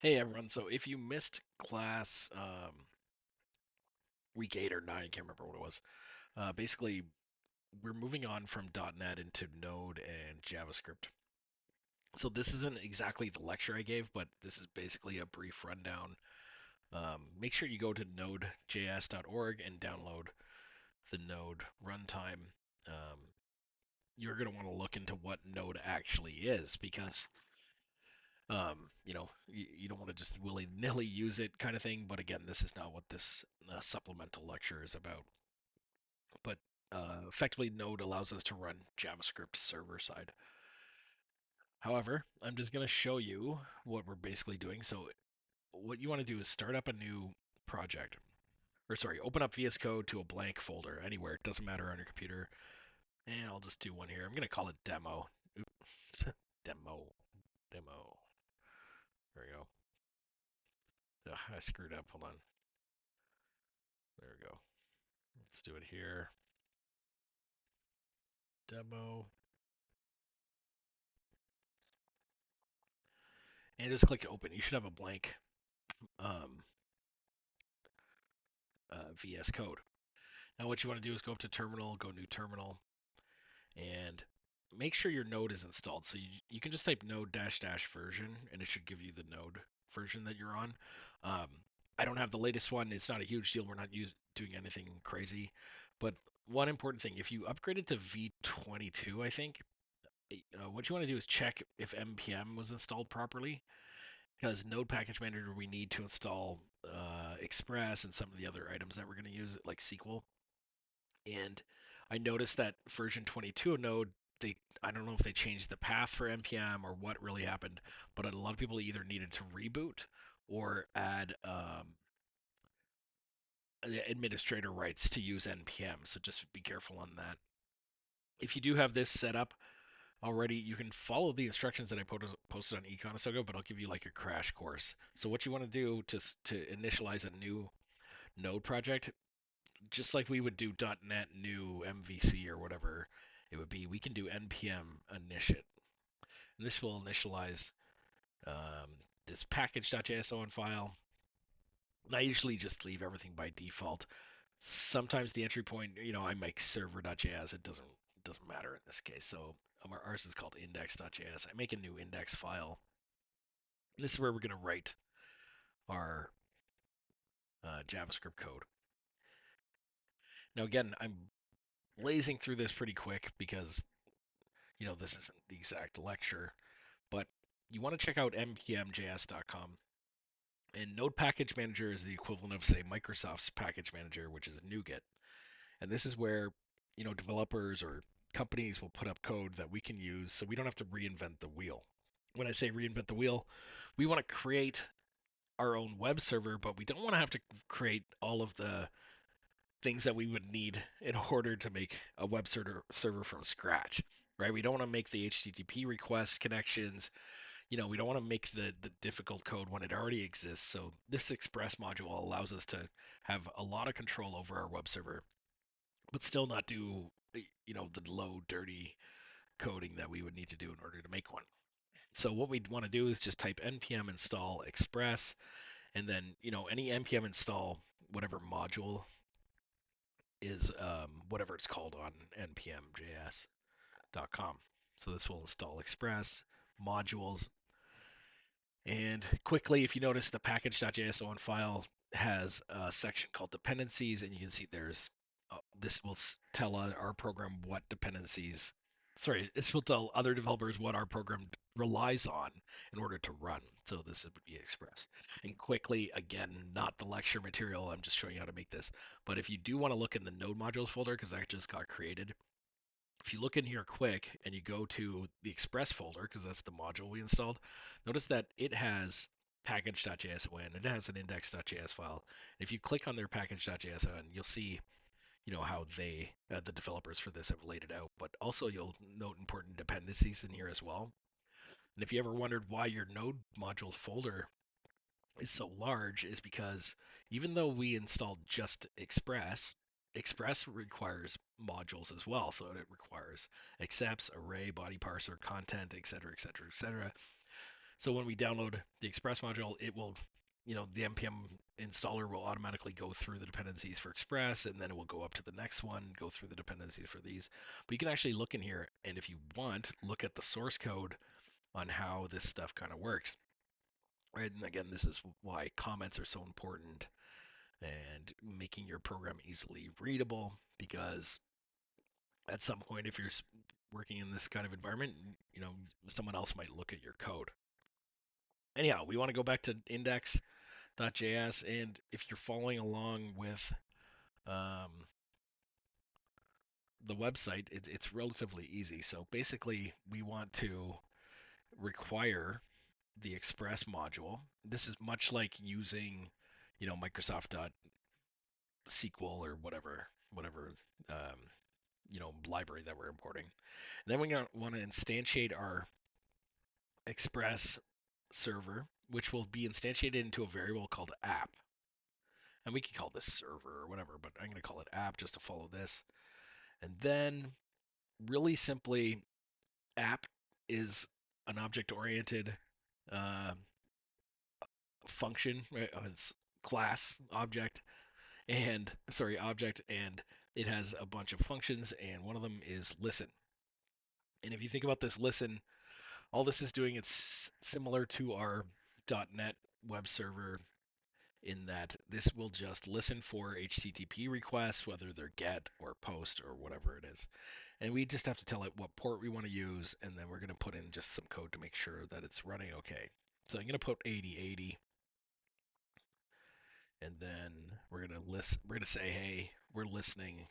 Hey everyone, so if you missed class week 8 or 9, I can't remember what it was. Basically, we're moving on from .NET into Node and JavaScript. So this isn't exactly the lecture I gave, but this is basically a brief rundown. Make sure you go to nodejs.org and download the Node runtime. You're going to want to look into what Node actually is because you don't want to just willy nilly use it kind of thing. But again, this is not what this supplemental lecture is about. But effectively, Node allows us to run JavaScript server side. However, I'm just going to show you what we're basically doing. So, what you want to do is start up a new project, or sorry, open up VS Code to a blank folder anywhere. It doesn't matter on your computer. And I'll just do one here. I'm going to call it demo. Oops. demo. Demo. There we go. Ugh, I screwed up. Hold on. There we go. Let's do it here. Demo. And just click open. You should have a blank um, VS Code. Now, what you want to do is go up to terminal, go new terminal, and make sure your node is installed. So you can just type node dash dash version, and it should give you the node version that you're on. Um, I don't have the latest one. It's not a huge deal. We're not doing anything crazy. But one important thing, if you upgrade it to V22, I think, what you want to do is check if npm was installed properly, because Node Package Manager we need to install Express and some of the other items that we're going to use, like SQL. And I noticed that version 22 of Node, I don't know if they changed the path for npm or what really happened, but a lot of people either needed to reboot or add administrator rights to use npm. So just be careful on that. If you do have this set up already, you can follow the instructions that I posted on Econostogo, but I'll give you like a crash course. So what you want to do to initialize a new Node project, just like we would do .NET new MVC or whatever it would be, we can do npm initiate, and this will initialize this package.json file. And I usually just leave everything by default. Sometimes the entry point, I make server.js. It doesn't matter in this case. So ours is called index.js. I make a new index file. And this is where we're going to write our JavaScript code. Now, again, I'm blazing through this pretty quick because this isn't the exact lecture, but you want to check out npmjs.com. And Node Package Manager is the equivalent of, say, Microsoft's package manager, which is NuGet. And this is where, developers or companies will put up code that we can use so we don't have to reinvent the wheel. When I say reinvent the wheel, we want to create our own web server, but we don't want to have to create all of the things that we would need in order to make a web server from scratch, right? We don't want to make the HTTP requests connections. We don't want to make the difficult code when it already exists. So this Express module allows us to have a lot of control over our web server, but still not do the low dirty coding that we would need to do in order to make one. So what we'd want to do is just type npm install express, and then any npm install whatever module is whatever it's called on npmjs.com. So this will install express modules. And quickly, if you notice, the package.json file has a section called dependencies, and you can see there's this will tell our program what dependencies. Sorry, this will tell other developers what our program relies on in order to run. So this would be Express. And quickly, again, not the lecture material. I'm just showing you how to make this. But if you do want to look in the Node modules folder, because that just got created, if you look in here quick and you go to the Express folder, because that's the module we installed, notice that it has package.json, it has an index.js file. If you click on their package.json, you'll see how the developers for this have laid it out, but also you'll note important dependencies in here as well. And if you ever wondered why your node modules folder is so large, is because even though we installed just Express requires modules as well. So it requires accepts, array, body parser, content, etc., etc., etc. So when we download the Express module, it will, the npm installer will automatically go through the dependencies for Express, and then it will go up to the next one, go through the dependencies for these. But you can actually look in here, and if you want, look at the source code on how this stuff kind of works. Right, and again, this is why comments are so important and making your program easily readable, because at some point, if you're working in this kind of environment, someone else might look at your code. Anyhow, we want to go back to index.js, and if you're following along with um, the website, it's relatively easy. So basically, we want to require the Express module. This is much like using, Microsoft.SQL or whatever library that we're importing. And then we want to instantiate our Express server, which will be instantiated into a variable called app. And we can call this server or whatever, but I'm going to call it app just to follow this. And then, really simply, app is an object-oriented uh, function, right? It's class object, and it has a bunch of functions, and one of them is listen. And if you think about this listen, all this is doing, it's similar to our .NET web server in that this will just listen for HTTP requests, whether they're GET or POST or whatever it is. And we just have to tell it what port we want to use, and then we're going to put in just some code to make sure that it's running okay. So I'm going to put 8080, and then we're going to say, hey, we're listening,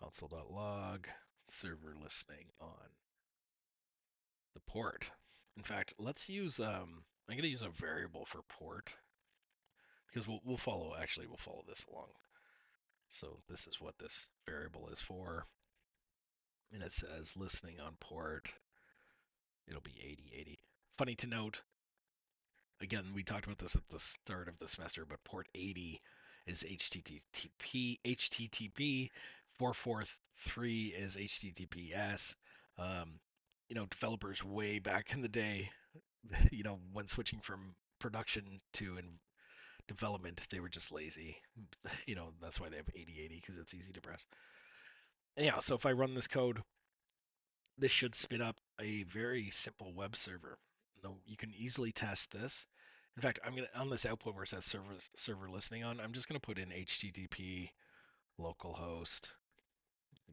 console.log, server listening on the port. In fact, let's use, I'm going to use a variable for port, because we'll follow this along. So this is what this variable is for. And it says listening on port. It'll be 8080. Funny to note, again, we talked about this at the start of the semester, but port 80 is HTTP 443 is HTTPS. Developers way back in the day, when switching from production to development, they were just lazy. That's why they have 8080, because it's easy to press. Anyhow, so if I run this code, this should spin up a very simple web server. You can easily test this. In fact, I'm gonna, on this output where it says server listening on, I'm just gonna put in HTTP localhost,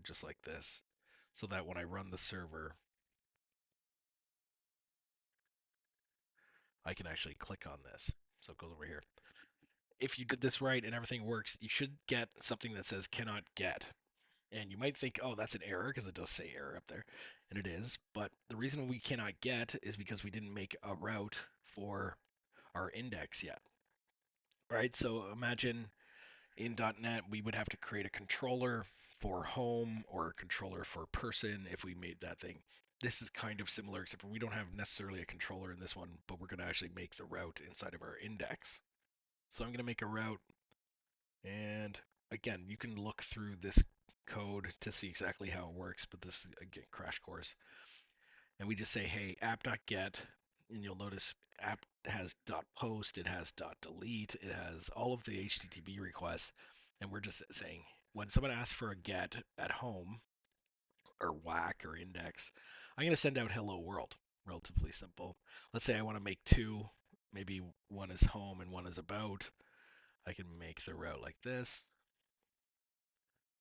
just like this, so that when I run the server, I can actually click on this. So it goes over here. If you did this right and everything works, you should get something that says cannot get. And you might think, oh, that's an error, because it does say error up there. And it is. But the reason we cannot get is because we didn't make a route for our index yet. Right? So imagine in .NET, we would have to create a controller for home or a controller for person if we made that thing. This is kind of similar, except for we don't have necessarily a controller in this one, but we're going to actually make the route inside of our index. So I'm going to make a route, and again, you can look through this code to see exactly how it works, but this is, again, crash course. And we just say, hey, app.get, and you'll notice app has .post, it has .delete, it has all of the HTTP requests, and we're just saying, when someone asks for a get at home, or whack or index, I'm going to send out hello world. Relatively simple. Let's say I want to make two, maybe one is home and one is about. I can make the route like this,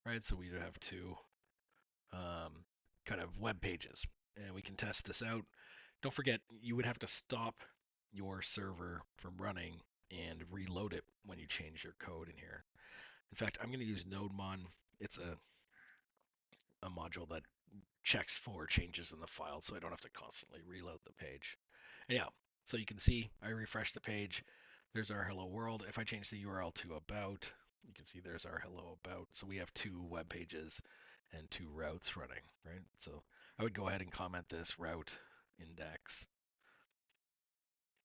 right? So we have two kind of web pages, and we can test this out. Don't forget, you would have to stop your server from running and reload it when you change your code in here. In fact, I'm going to use NodeMon. It's a module that checks for changes in the file, so I don't have to constantly reload the page. Anyhow, so you can see I refresh the page. There's our hello world. If I change the URL to about, you can see there's our hello about. So we have two web pages and two routes running, right? So I would go ahead and comment this route index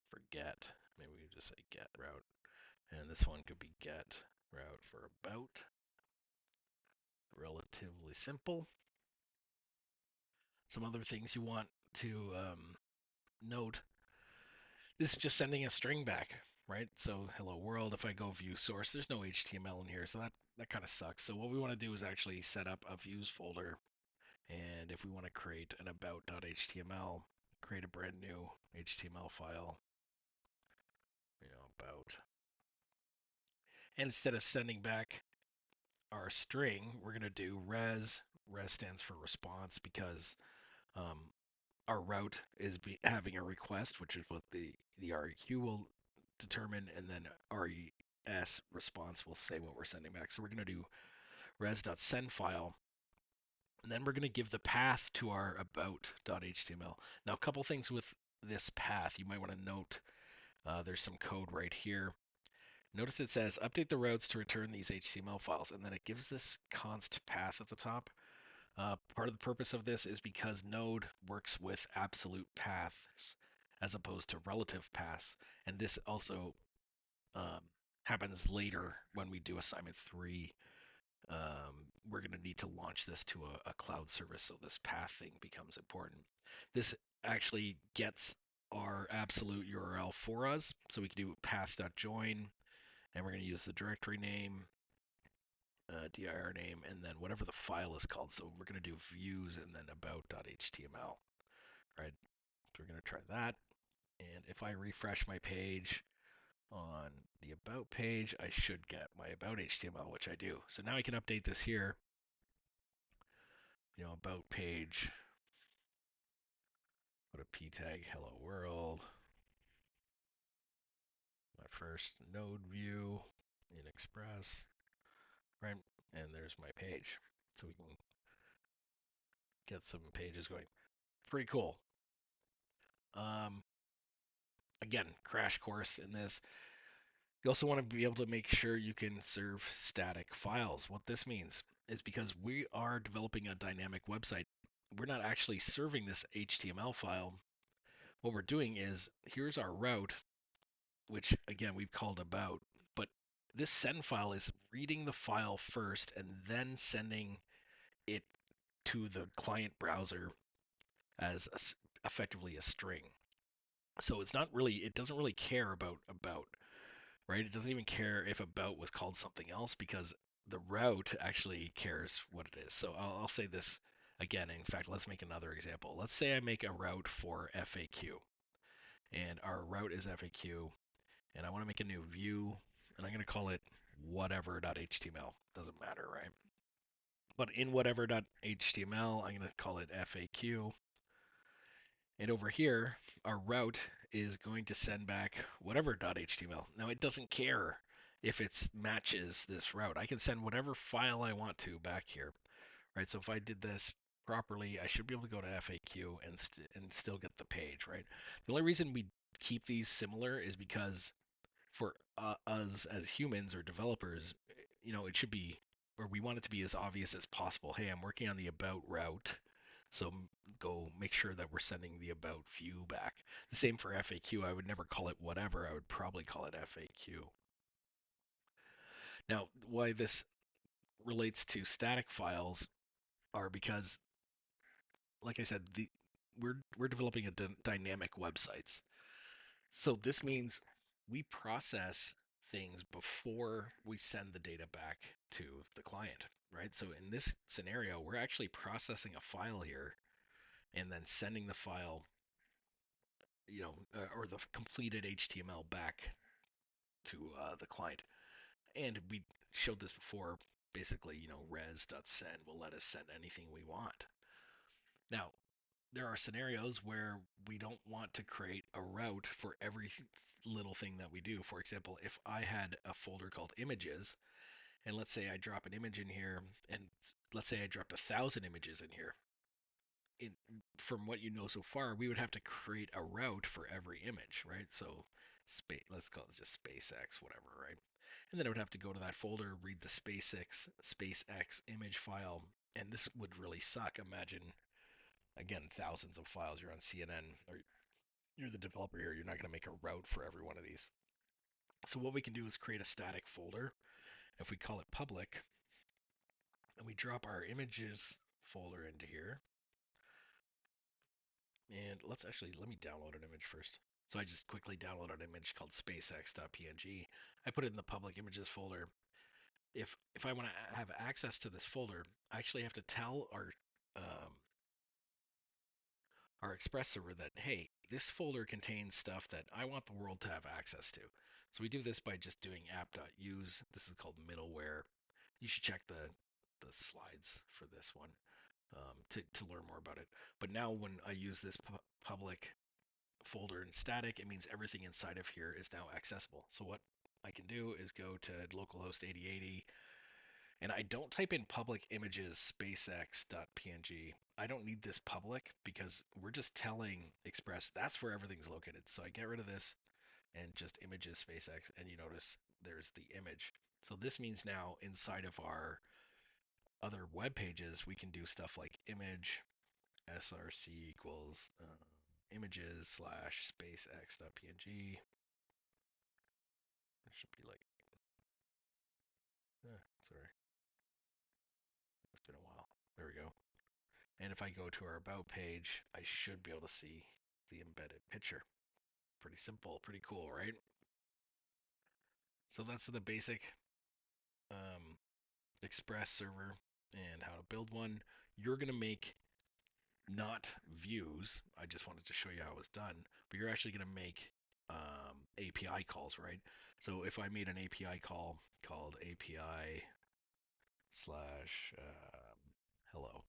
for get. Maybe we could just say get route. And this one could be get route for about. Relatively simple. Some other things you want to note, this is just sending a string back, right? So hello world, if I go view source, there's no HTML in here, so that kind of sucks. So what we want to do is actually set up a views folder, and if we want to create an about.html, create a brand new HTML file, about. And instead of sending back our string, we're going to do res. Res stands for response because um, our route is having a request, which is what the REQ will determine, and then res response will say what we're sending back. So we're going to do res.send file, and then we're going to give the path to our about.html. Now, a couple things with this path you might want to note. There's some code right here. Notice it says update the routes to return these HTML files, and then it gives this const path at the top. Part of the purpose of this is because Node works with absolute paths as opposed to relative paths, and this also um, happens later when we do assignment 3. We're going to need to launch this to a cloud service, so this path thing becomes important. This actually gets our absolute URL for us, so we can do path.join, and we're going to use the directory name, dir name, and then whatever the file is called. So we're going to do views and then about.html, right? So we're going to try that. And if I refresh my page on the about page, I should get my about.html, which I do. So now I can update this here. About page. Put a p tag, hello world. My first node view in Express, right? And there's my page. So we can get some pages going. Pretty cool. Again, crash course in this. You also want to be able to make sure you can serve static files. What this means is because we are developing a dynamic website, we're not actually serving this HTML file. What we're doing is here's our route, which again we've called about, but this send file is reading the file first and then sending it to the client browser as effectively a string. So it's not really, it doesn't really care about, right? It doesn't even care if about was called something else because the route actually cares what it is. So I'll say this again. In fact, let's make another example. Let's say I make a route for FAQ, and our route is FAQ, and I want to make a new view, and I'm going to call it whatever.html. Doesn't matter, right? But in whatever.html, I'm going to call it FAQ. And over here, our route is going to send back whatever.html. Now it doesn't care if it matches this route. I can send whatever file I want to back here, right? So if I did this properly, I should be able to go to FAQ and still get the page, right? The only reason we keep these similar is because for us as humans or developers, it should be, or we want it to be as obvious as possible. Hey, I'm working on the about route, so go make sure that we're sending the about view back. The same for FAQ. I would never call it whatever. I would probably call it FAQ. Now, why this relates to static files are because, like I said, we're developing a dynamic websites. So this means we process things before we send the data back to the client, right? So in this scenario, we're actually processing a file here and then sending the file, or the completed HTML back to the client. And we showed this before. Basically, res.send will let us send anything we want. Now, there are scenarios where we don't want to create a route for every little thing that we do. For example, if I had a folder called images, and let's say I drop an image in here, and let's say I dropped 1,000 images in here. From what you know so far, we would have to create a route for every image, right? So let's call it just SpaceX, whatever, right? And then I would have to go to that folder, read the SpaceX image file, and this would really suck. Imagine, again, thousands of files. You're on CNN, or you're the developer here. You're not going to make a route for every one of these. So what we can do is create a static folder. If we call it public, and we drop our images folder into here, And let me download an image first. So I just quickly downloaded an image called spacex.png. I put it in the public images folder. If I want to have access to this folder, I actually have to tell our Express server that, hey, this folder contains stuff that I want the world to have access to. So we do this by just doing app.use. This is called middleware. You should check the slides for this one to learn more about it. But now when I use this public folder in static, it means everything inside of here is now accessible. So what I can do is go to localhost 8080 and I don't type in public images spacex.png. I don't need this public because we're just telling Express that's where everything's located. So I get rid of this and just images SpaceX, and you notice there's the image. So this means now inside of our other web pages, we can do stuff like image src equals images slash spacex.png. It should be like, sorry, it's been a while. There we go. And if I go to our about page, I should be able to see the embedded picture. Pretty simple, pretty cool, right? So that's the basic um, Express server and how to build one. You're going to make not views. I just wanted to show you how it was done, but you're actually going to make API calls, right? So if I made an API call called API slash hello,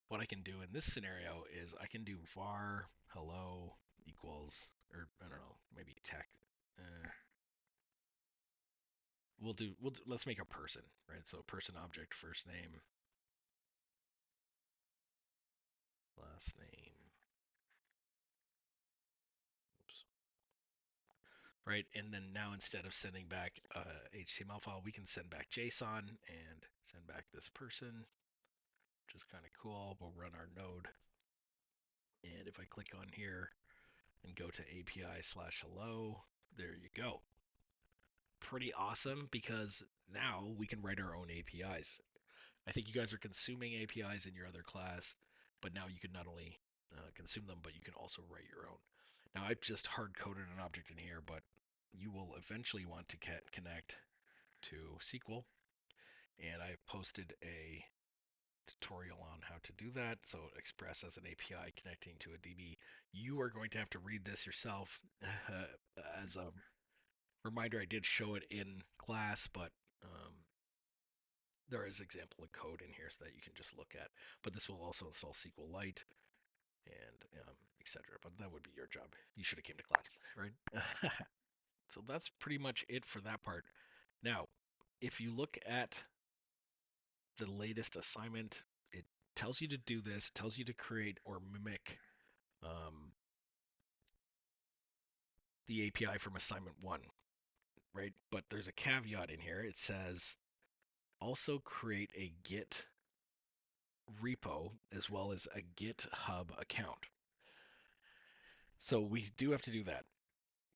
what I can do in this scenario is I can do var hello equals, or I don't know, maybe tech. Uh, let's make a person, right? So person object, first name, last name, oops, right? And then now instead of sending back a HTML file, we can send back JSON and send back this person, which is kind of cool. We'll run our node. And if I click on here and go to API slash hello, there you go. Pretty awesome because now we can write our own APIs. I think you guys are consuming APIs in your other class, but now you can not only consume them, but you can also write your own. Now, I've just hard coded an object in here, but you will eventually want to connect to SQL, and I posted a tutorial on how to do that. So Express as an API connecting to a DB. You are going to have to read this yourself. As a reminder, I did show it in class, but there is example of code in here so that you can just look at. But this will also install SQLite and etc. But that would be your job. You should have came to class, right? So that's pretty much it for that part. Now, if you look at the latest assignment, it tells you to do this. It tells you to create or mimic um, the API from assignment 1, right? But there's a caveat in here. It says also create a Git repo as well as a GitHub account. So we do have to do that.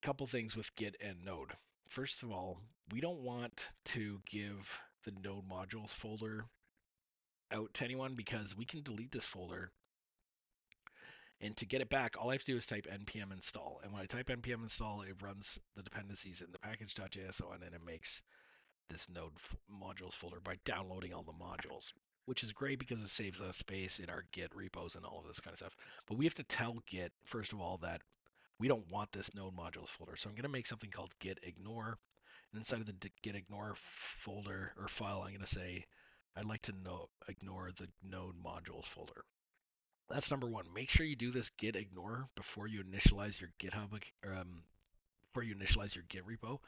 Couple things with Git and Node. First of all, we don't want to give the Node modules folder out to anyone because we can delete this folder. And to get it back, all I have to do is type npm install. And when I type npm install, it runs the dependencies in the package.json and it makes this node modules folder by downloading all the modules, which is great because it saves us space in our Git repos and all of this kind of stuff. But we have to tell Git, first of all, that we don't want this node modules folder. So I'm going to make something called git ignore. And inside of the git ignore folder or file, I'm going to say, I'd like to ignore the node modules folder. That's number one. Make sure you do this git ignore before you initialize your GitHub, before you initialize your Git repo.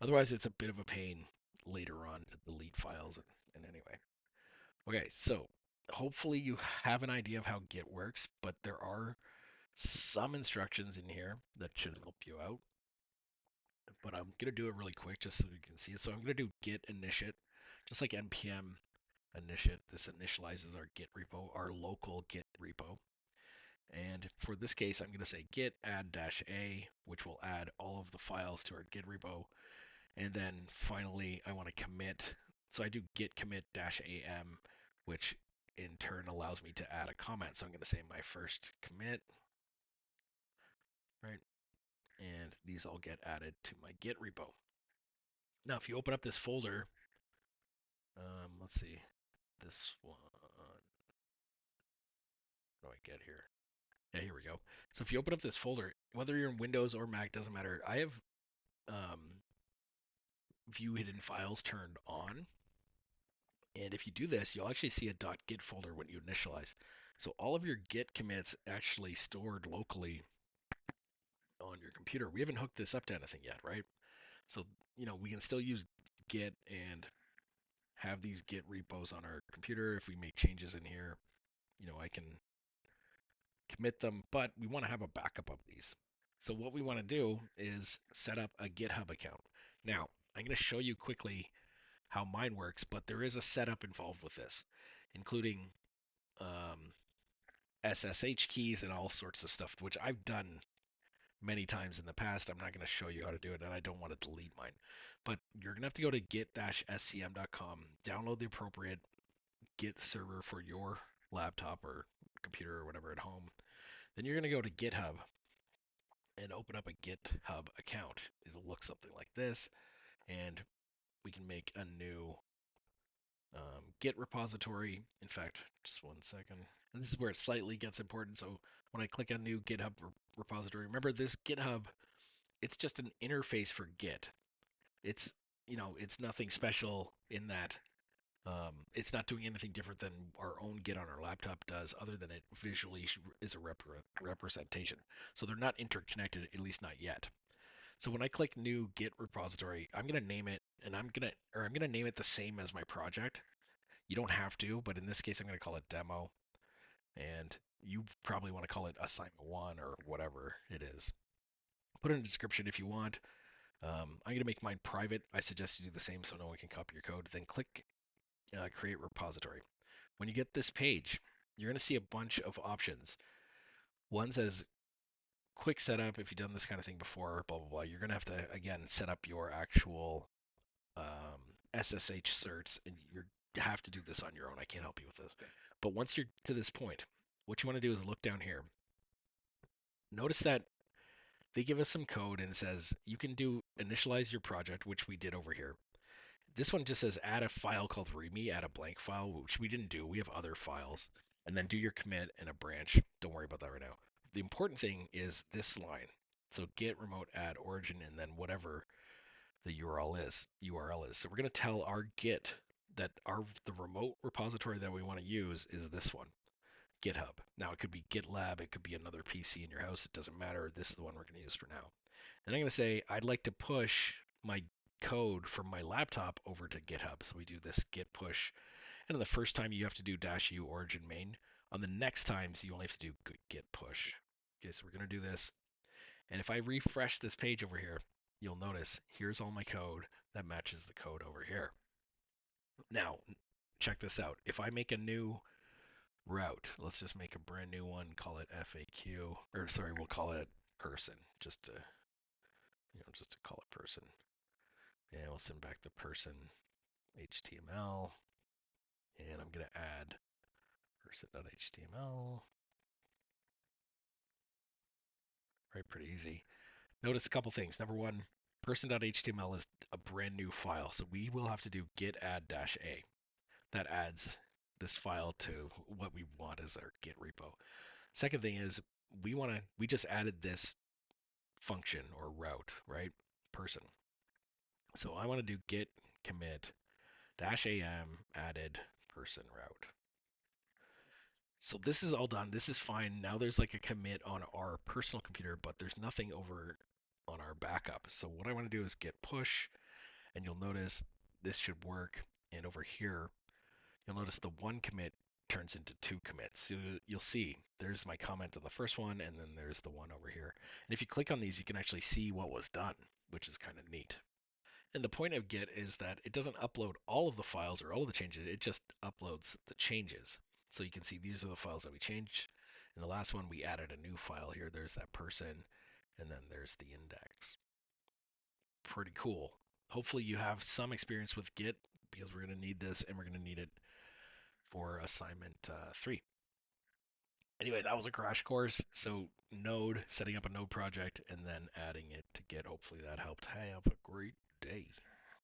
Otherwise, it's a bit of a pain later on to delete files. And anyway, okay. So hopefully you have an idea of how Git works, but there are some instructions in here that should help you out. But I'm gonna do it really quick just so you can see it. So I'm gonna do git initiate, just like npm initiate. This initializes our Git repo, our local Git repo. And for this case, I'm going to say git add -a, which will add all of the files to our Git repo. And then finally, I want to commit. So I do git commit -am, which in turn allows me to add a comment. So I'm going to say my first commit, right? And these all get added to my Git repo. Now, if you open up this folder, let's see, this one, what do I get here? Yeah, here we go. So if you open up this folder, whether you're in Windows or Mac, doesn't matter. I have view hidden files turned on. And if you do this, you'll actually see a .git folder when you initialize. So all of your Git commits actually stored locally on your computer. We haven't hooked this up to anything yet, right? So, we can still use Git and have these Git repos on our computer. If we make changes in here, I can commit them, but we want to have a backup of these. So what we want to do is set up a GitHub account. Now, I'm going to show you quickly how mine works, but there is a setup involved with this, including SSH keys and all sorts of stuff, which I've done many times in the past. I'm not going to show you how to do it, and I don't want to delete mine. But you're going to have to go to git-scm.com, download the appropriate Git server for your laptop or computer or whatever at home. Then you're going to go to GitHub and open up a GitHub account. It'll look something like this, and we can make a new Git repository. In fact, just one second. And this is where it slightly gets important. So when I click on new GitHub repository, remember this GitHub, it's just an interface for Git. It's, it's nothing special in that it's not doing anything different than our own Git on our laptop does, other than it visually is a representation. So they're not interconnected, at least not yet. So when I click new Git repository, I'm going to name it, and I'm going to name it the same as my project. You don't have to, but in this case, I'm going to call it demo. And you probably want to call it assignment 1 or whatever it is. Put in a description if you want. I'm going to make mine private. I suggest you do the same so no one can copy your code. Then click create repository. When you get this page, you're going to see a bunch of options. One says quick setup. If you've done this kind of thing before, blah, blah, blah. You're going to have to, again, set up your actual SSH certs, and you have to do this on your own. I can't help you with this. But once you're to this point, what you want to do is look down here. Notice that they give us some code and it says you can do initialize your project, which we did over here. This one just says add a file called README, add a blank file, which we didn't do. We have other files. And then do your commit and a branch. Don't worry about that right now. The important thing is this line. So git remote add origin and then whatever the URL is. So we're going to tell our Git that the remote repository that we want to use is this one, GitHub. Now it could be GitLab, it could be another PC in your house. It doesn't matter. This is the one we're going to use for now. And I'm going to say I'd like to push my code from my laptop over to GitHub. So we do this git push. And on the first time you have to do -u origin main. On the next times you only have to do git push. Okay, so we're going to do this. And if I refresh this page over here, you'll notice here's all my code that matches the code over here. Now, check this out. If I make a new route, let's just make a brand new one, call it FAQ, or sorry, we'll call it person, just to call it person. And we'll send back the person HTML, and I'm going to add person.html. Right, pretty easy. Notice a couple things. Number one, person.html is a brand new file, so we will have to do git add -a. That adds this file to what we want as our Git repo. Second thing is we just added this function or route, right? Person. So I want to do git commit -am added person route. So this is all done. This is fine. Now there's like a commit on our personal computer, but there's nothing over on our backup. So what I want to do is git push, and you'll notice this should work. And over here, you'll notice the one commit turns into two commits. So you'll see there's my comment on the first one, and then there's the one over here. And if you click on these, you can actually see what was done, which is kind of neat. And the point of Git is that it doesn't upload all of the files or all of the changes. It just uploads the changes. So you can see these are the files that we changed. In the last one, we added a new file here. There's that person, and then there's the index. Pretty cool. Hopefully you have some experience with Git, because we're going to need this, and we're going to need it for assignment 3. Anyway, that was a crash course. So Node, setting up a Node project, and then adding it to Git. Hopefully that helped. Have a great